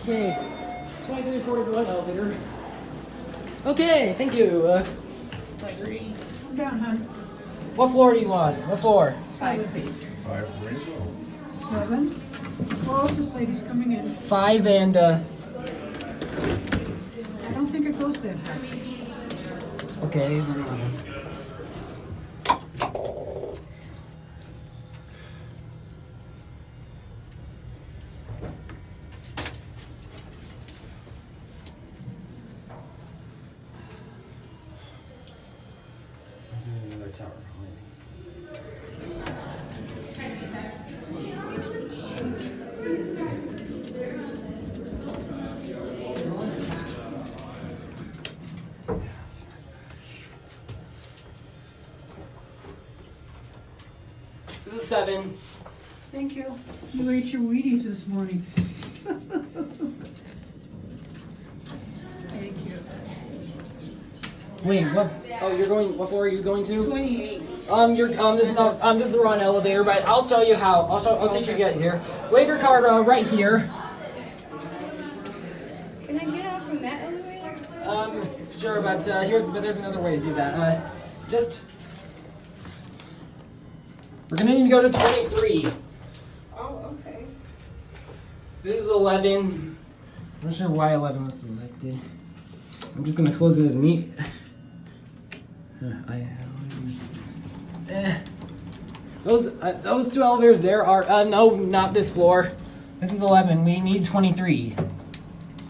Okay. 2341 elevator. Okay, thank you. 23. Come down, hon. What floor do you want? What floor? 5, please. 5 Rainbow. 7. Oh, this lady's coming in. 5 and I don't think it goes that high. okay. Another tower. This is 7. Thank you. You ate your Wheaties this morning. Thank you. Wait, what? Oh, you're going. What floor are you going to? 28. This is not. This is the wrong elevator, but I'll tell you how. I'll teach you to get here. Wave your card right here. Can I get out from that elevator? Sure, but there's another way to do that. We're gonna need to go to 23. Oh, okay. This is 11. I'm not sure why 11 was selected. I'm just gonna close it as me. Those two elevators there are no, not this floor. This is 11. We need 23.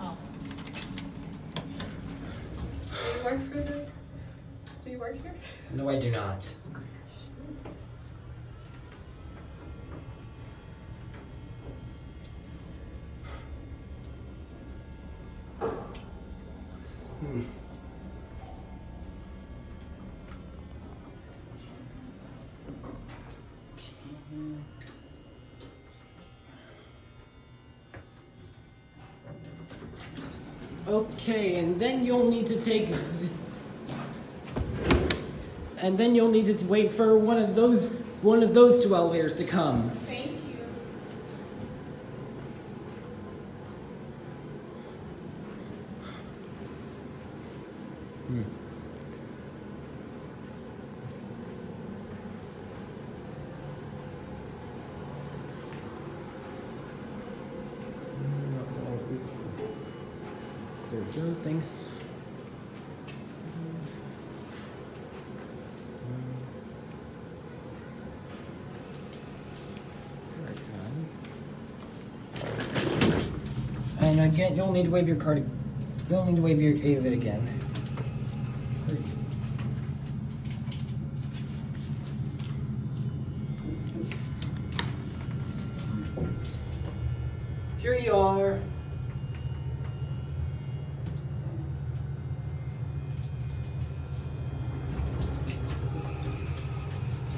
Oh. Do you work for the? Do you work here? No, I do not. Okay, and then you'll need to take, and then you'll need to wait for one of those two elevators to come. Thank you. There we go, thanks. And again, you'll need to wave your card. You'll need to wave your 8 of it again. Here you are.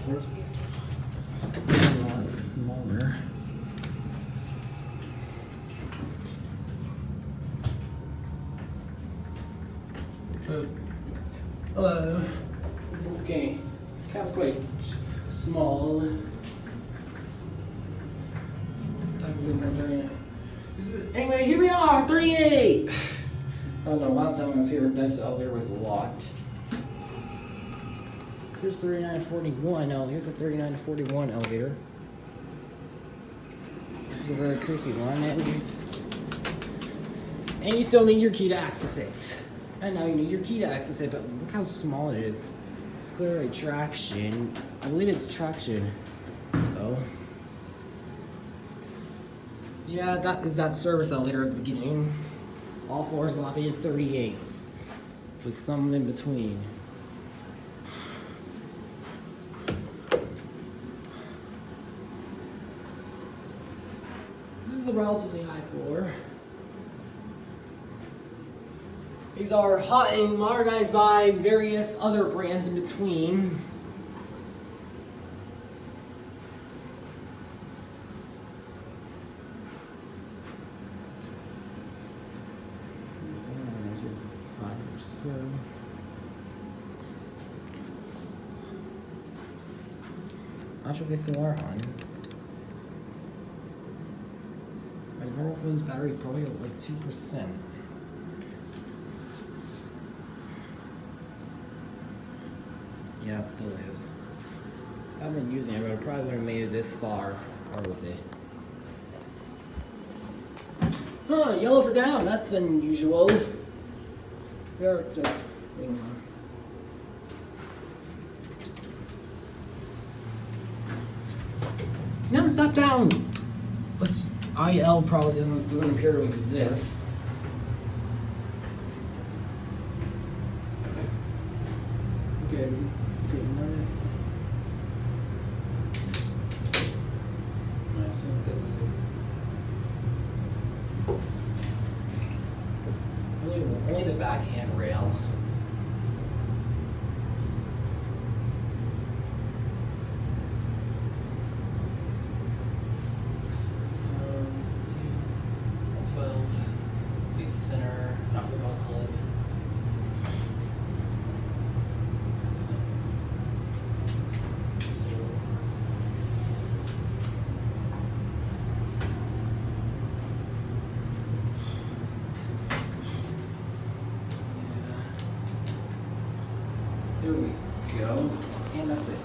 A lot smaller. Hello. Okay. Cap's quite small. Anyway, here we are, 38. Oh no, last time I was here, this elevator was locked. Here's 3941. Oh, here's the 3941 elevator. This is a very creepy one. And you still need your key to access it. And now you need your key to access it, but look how small it is. It's clearly traction. I believe it's traction. Oh. Yeah, that is that service elevator at the beginning. All floors lobby at 38s, with some in between. This is a relatively high floor. These are Haughton, modernized by various other brands in between. So not sure if they still are Haughton. phone's battery is probably like 2%. Yeah, it still is. I've been using it, but I probably wouldn't have made it this far with it. Huh, yellow for down, that's unusual. There, so, hang on. Non-stop down! Let's, IL probably doesn't appear to exist. Okay, another. I assume because only the back handrail. Center, not remote clip. There we go. And that's it.